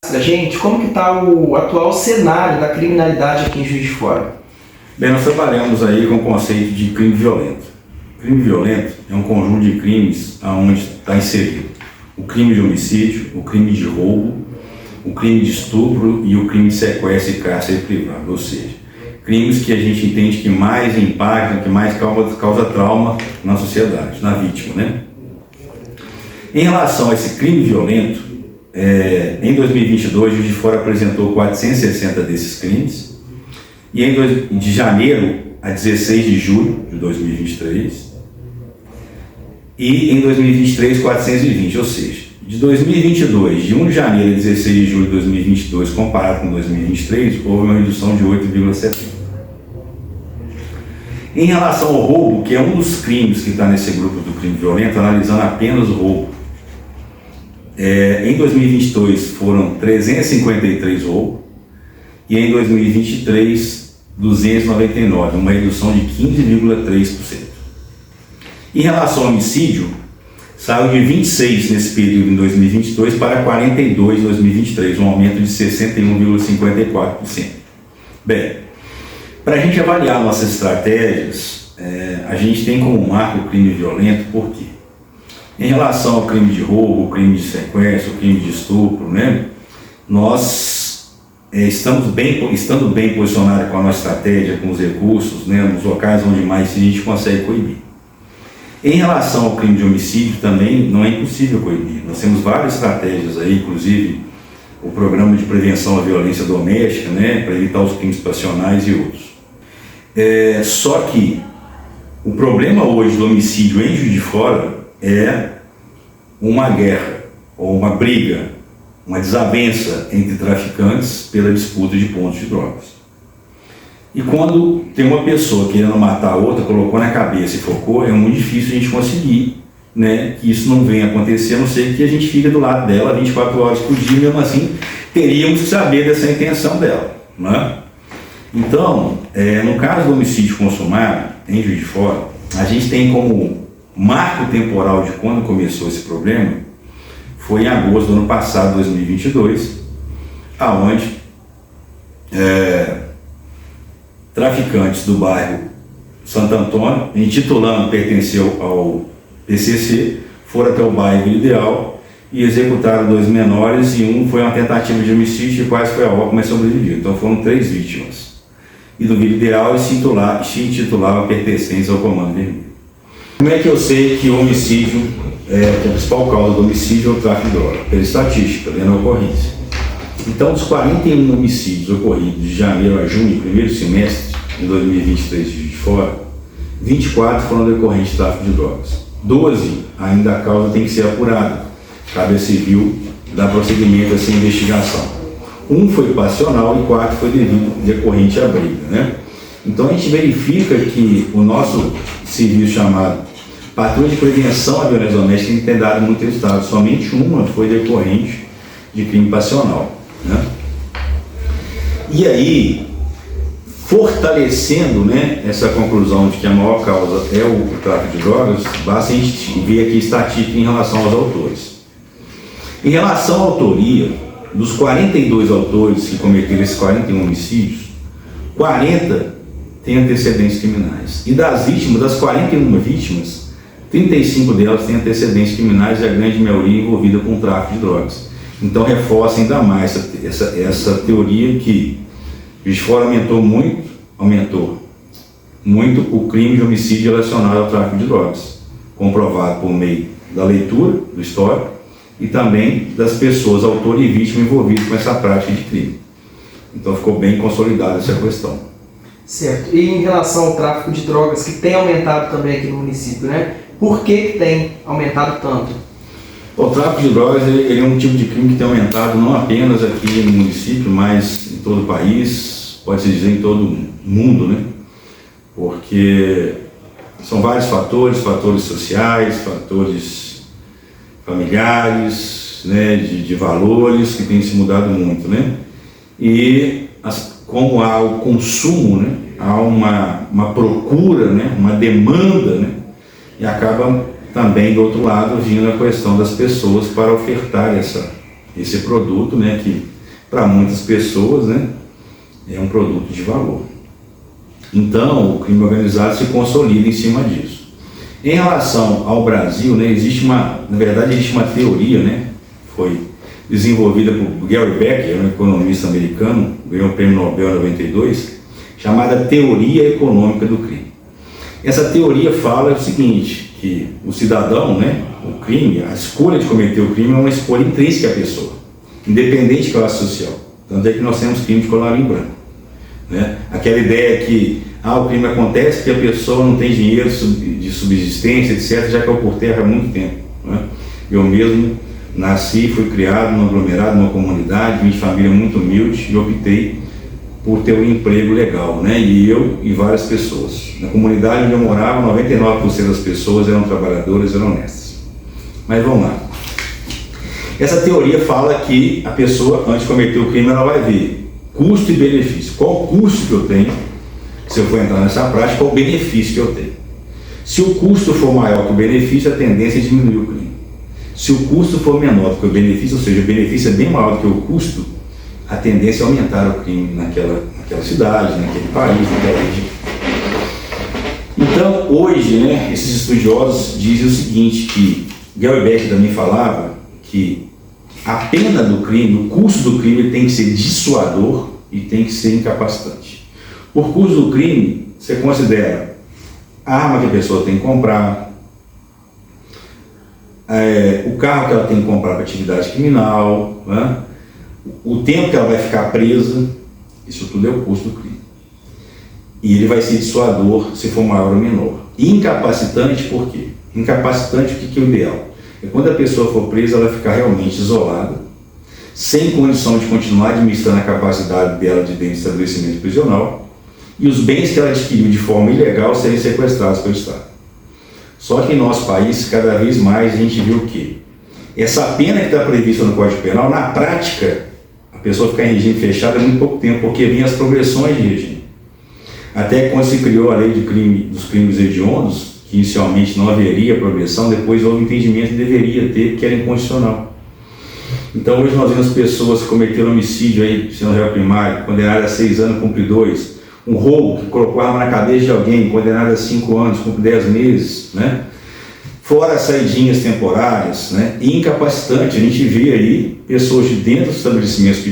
Pra gente, como que está o atual cenário da criminalidade aqui em Juiz de Fora? Bem, nós trabalhamos aí com o conceito de crime violento. Crime violento é um conjunto de crimes onde está inserido o crime de homicídio, o crime de roubo, o crime de estupro e o crime de sequestro e cárcere privado, ou seja, crimes que a gente entende que mais impactam, que mais causa trauma na sociedade, na vítima, né? Em relação a esse crime violento, em 2022, Juiz de Fora apresentou 460 desses crimes e de janeiro a 16 de julho de 2023 e em 2023 420, ou seja, de 2022, de 1 de janeiro a 16 de julho de 2022 comparado com 2023, houve uma redução de 8,70. Em relação ao roubo, que é um dos crimes que está nesse grupo do crime violento, analisando apenas o roubo, em 2022 foram 353 roubos e em 2023 299, uma redução de 15,3%. Em relação ao homicídio, saiu de 26 nesse período em 2022 para 42 em 2023, um aumento de 61,54%. Bem, para a gente avaliar nossas estratégias, a gente tem como marco o crime violento, por quê? Em relação ao crime de roubo, crime de sequestro, crime de estupro, né, nós estando bem posicionados com a nossa estratégia, com os recursos, né, nos locais onde mais a gente consegue coibir. Em relação ao crime de homicídio também não é impossível coibir. Nós temos várias estratégias aí, inclusive o programa de prevenção à violência doméstica, né, para evitar os crimes passionais e outros. Só que o problema hoje do homicídio em Juiz de Fora é uma guerra, ou uma briga, uma desavença entre traficantes pela disputa de pontos de drogas. E quando tem uma pessoa querendo matar a outra, colocou na cabeça e focou, é muito difícil a gente conseguir, né, que isso não venha acontecer, a não ser que a gente fique do lado dela 24 horas por dia, mesmo assim teríamos que saber dessa intenção dela, né? Então, no caso do homicídio consumado em Juiz de Fora, a gente tem como marco temporal de quando começou esse problema, foi em agosto do ano passado, 2022, aonde traficantes do bairro Santo Antônio, intitulando pertenceu ao PCC, foram até o bairro Vila Ideal e executaram 2 menores, e um foi uma tentativa de homicídio e quase foi a óbito, mas sobreviveu. Então foram 3 vítimas. E do Vila Ideal e se intitulava pertencentes ao Comando Vermelho. Como é que eu sei que o homicídio, que a principal causa do homicídio é o tráfico de droga? Pela estatística, vendo a ocorrência. Então, dos 41 homicídios ocorridos de janeiro a junho, primeiro semestre de 2023 de Juiz de Fora, 24 foram decorrentes de tráfico de drogas. 12 ainda a causa tem que ser apurada. Cabe a civil dar prosseguimento a essa investigação. 1 foi passional e 4 foi decorrente à briga, né? Então a gente verifica que o nosso serviço chamado Patrulha de Prevenção à Violência Doméstica tem dado muito resultado. Somente uma foi decorrente de crime passional, né? E aí, fortalecendo, né, essa conclusão de que a maior causa é o tráfico de drogas, basta a gente ver aqui estatística em relação aos autores. Em relação à autoria, dos 42 autores que cometeram esses 41 homicídios, 40 têm antecedentes criminais. E das vítimas, das 41 vítimas, 35 delas têm antecedentes criminais e a grande maioria envolvida com o tráfico de drogas. Então reforça ainda mais essa teoria que Juiz de Fora aumentou muito o crime de homicídio relacionado ao tráfico de drogas, comprovado por meio da leitura do histórico e também das pessoas, autor e vítima, envolvidas com essa prática de crime. Então ficou bem consolidada essa questão. Certo. E em relação ao tráfico de drogas, que tem aumentado também aqui no município, né? Por que tem aumentado tanto? O tráfico de drogas ele é um tipo de crime que tem aumentado não apenas aqui no município, mas em todo o país, pode-se dizer em todo o mundo, né? Porque são vários fatores sociais, fatores familiares, né, de valores que têm se mudado muito, né? E como há o consumo, né, há uma procura, né, uma demanda, né, e acaba também do outro lado vindo a questão das pessoas para ofertar esse produto, né, que para muitas pessoas, né, é um produto de valor. Então, o crime organizado se consolida em cima disso. Em relação ao Brasil, né, na verdade existe uma teoria, né, foi desenvolvida por Gary Becker, um economista americano, ganhou o prêmio Nobel em 92, chamada Teoria Econômica do Crime. Essa teoria fala o seguinte, que o cidadão, né, o crime, a escolha de cometer o crime é uma escolha intrínseca à pessoa, independente de classe social. Tanto é que nós temos crime de colarinho branco. Né? Aquela ideia que o crime acontece porque a pessoa não tem dinheiro de subsistência, etc., já caiu por terra há muito tempo. Né? Eu mesmo nasci, fui criado num aglomerado, numa comunidade, vim de família muito humilde e optei por ter um emprego legal, né? E eu e várias pessoas. Na comunidade onde eu morava, 99% das pessoas eram trabalhadoras, eram honestas. Mas vamos lá. Essa teoria fala que a pessoa, antes de cometer o crime, ela vai ver custo e benefício. Qual o custo que eu tenho, se eu for entrar nessa prática, qual o benefício que eu tenho. Se o custo for maior que o benefício, a tendência é diminuir o crime. Se o custo for menor do que o benefício, ou seja, o benefício é bem maior do que o custo, a tendência é aumentar o crime naquela cidade, naquele país, naquela região. Então, hoje, né, esses estudiosos dizem o seguinte, que Gary Becker também falava que a pena do crime, o custo do crime tem que ser dissuador e tem que ser incapacitante. Por custo do crime, você considera a arma que a pessoa tem que comprar, o carro que ela tem que comprar para atividade criminal, né? O tempo que ela vai ficar presa, isso tudo é o custo do crime. E ele vai ser dissuador se for maior ou menor. E incapacitante por quê? Incapacitante, o que é o ideal? É quando a pessoa for presa, ela ficar realmente isolada, sem condição de continuar administrando a capacidade dela de dentro do estabelecimento prisional, e os bens que ela adquiriu de forma ilegal serem sequestrados pelo Estado. Só que em nosso país, cada vez mais, a gente vê o quê? Essa pena que está prevista no Código Penal, na prática, a pessoa ficar em regime fechado é muito pouco tempo, porque vem as progressões de regime. Até quando se criou a lei dos crimes hediondos, que inicialmente não haveria progressão, depois houve entendimento que deveria ter, que era incondicional. Então hoje nós vemos pessoas que cometeram homicídio aí, sendo réu primário, condenado a 6 anos, cumpre 2, um roubo, que colocou a arma na cabeça de alguém, condenado a 5 anos, cumpre 10 meses, né? Fora as saidinhas temporárias, né? E incapacitante, a gente vê aí pessoas de dentro dos estabelecimentos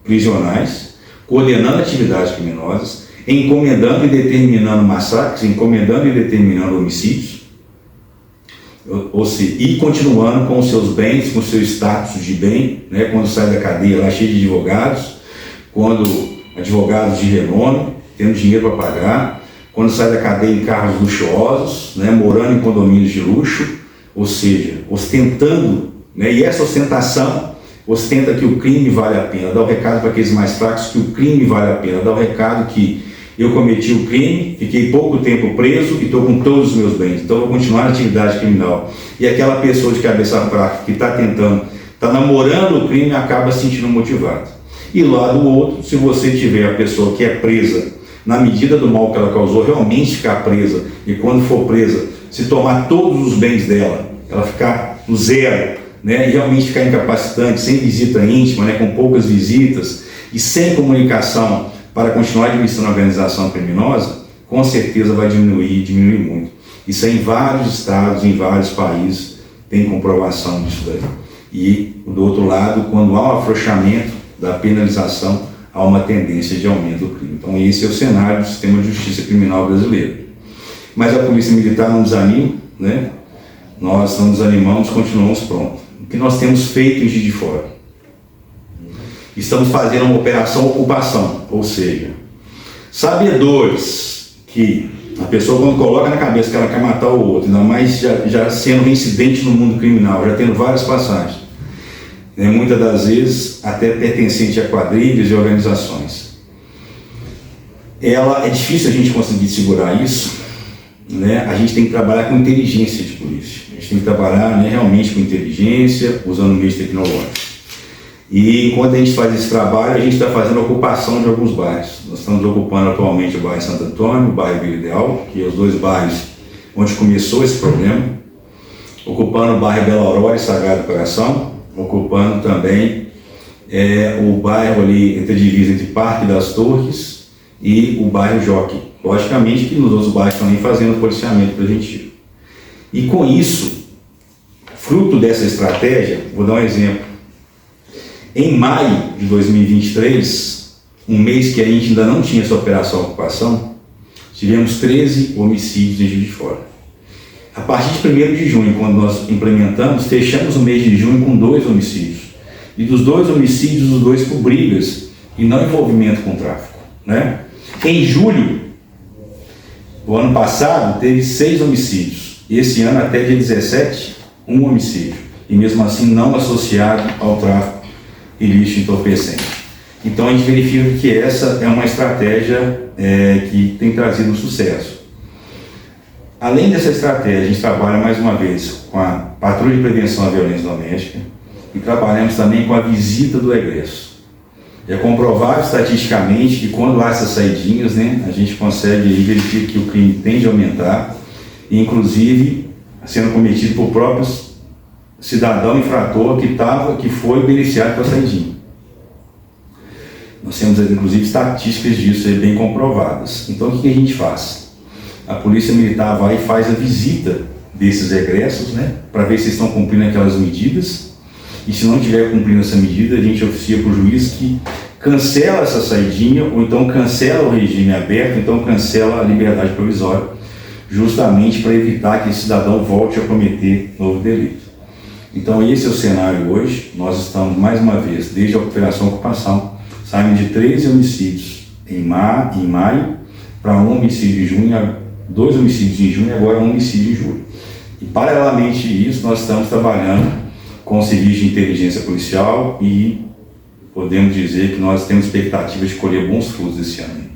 prisionais, coordenando atividades criminosas, encomendando e determinando massacres, encomendando e determinando homicídios, e continuando com os seus bens, com o seu status de bem, né? Quando sai da cadeia lá cheio de advogados, quando advogados de renome, tendo dinheiro para pagar, quando sai da cadeia em carros luxuosos, né, morando em condomínios de luxo, ou seja, ostentando, né, e essa ostentação ostenta que o crime vale a pena, dá o recado para aqueles mais fracos que o crime vale a pena, dá o recado que eu cometi o crime, fiquei pouco tempo preso e estou com todos os meus bens, então vou continuar na atividade criminal. E aquela pessoa de cabeça fraca que está namorando o crime, acaba se sentindo motivado. E lá do outro, se você tiver a pessoa que é presa, na medida do mal que ela causou, realmente ficar presa, e quando for presa, se tomar todos os bens dela, ela ficar no zero, né, e realmente ficar incapacitante, sem visita íntima, né, com poucas visitas, e sem comunicação para continuar administrando a organização criminosa, com certeza vai diminuir muito. Isso é em vários estados, em vários países, tem comprovação disso daí. E, do outro lado, quando há um afrouxamento da penalização, há uma tendência de aumento do crime. Então esse é o cenário do sistema de justiça criminal brasileiro. Mas a Polícia Militar não desanima, né? Nós não desanimamos, continuamos prontos. O que nós temos feito em Juiz de Fora? Estamos fazendo uma operação ocupação, ou seja, sabedores que a pessoa quando coloca na cabeça que ela quer matar o outro, ainda mais já sendo reincidente no mundo criminal, já tendo várias passagens, muitas das vezes até pertencente a quadrilhas e organizações. É difícil a gente conseguir segurar isso, né? A gente tem que trabalhar com inteligência de polícia, a gente tem que trabalhar, né, realmente com inteligência, usando meios tecnológicos. E enquanto a gente faz esse trabalho, a gente está fazendo a ocupação de alguns bairros. Nós estamos ocupando atualmente o bairro Santo Antônio, o bairro Vila Ideal, que é os dois bairros onde começou esse problema, ocupando o bairro Bela Aurora e Sagrado Coração, ocupando também é o bairro ali entre a divisa entre Parque das Torres e o bairro Jockey. Logicamente que nos outros bairros também fazendo policiamento preventivo. E com isso, fruto dessa estratégia, vou dar um exemplo. Em maio de 2023, um mês que a gente ainda não tinha essa operação ocupação, tivemos 13 homicídios em Juiz de Fora. A partir de 1º de junho, quando nós implementamos, fechamos o mês de junho com 2 homicídios. E dos 2 homicídios, os 2 por brigas e não envolvimento com tráfico, né? Em julho do ano passado, teve 6 homicídios. Esse ano, até dia 17, 1 homicídio. E mesmo assim, não associado ao tráfico ilícito entorpecente. Então, a gente verifica que essa é uma estratégia que tem trazido sucesso. Além dessa estratégia, a gente trabalha mais uma vez com a Patrulha de Prevenção à Violência Doméstica e trabalhamos também com a visita do egresso. É comprovado estatisticamente que quando há essas saidinhas, né, a gente consegue verificar que o crime tende a aumentar, e inclusive sendo cometido por próprios cidadão infrator que foi beneficiado com a saidinha. Nós temos inclusive estatísticas disso bem comprovadas. Então o que a gente faz? A Polícia Militar vai e faz a visita desses egressos, né, para ver se estão cumprindo aquelas medidas, e se não estiver cumprindo essa medida, a gente oficia para o juiz que cancela essa saidinha, ou então cancela o regime aberto, então cancela a liberdade provisória, justamente para evitar que esse cidadão volte a cometer novo delito. Então esse é o cenário hoje. Nós estamos mais uma vez, desde a Operação Ocupação, saímos de 13 homicídios em maio, para 1 homicídio em junho, 2 homicídios em junho e agora 1 homicídio em julho. E paralelamente a isso, nós estamos trabalhando com o Serviço de Inteligência Policial e podemos dizer que nós temos expectativa de colher bons frutos esse ano.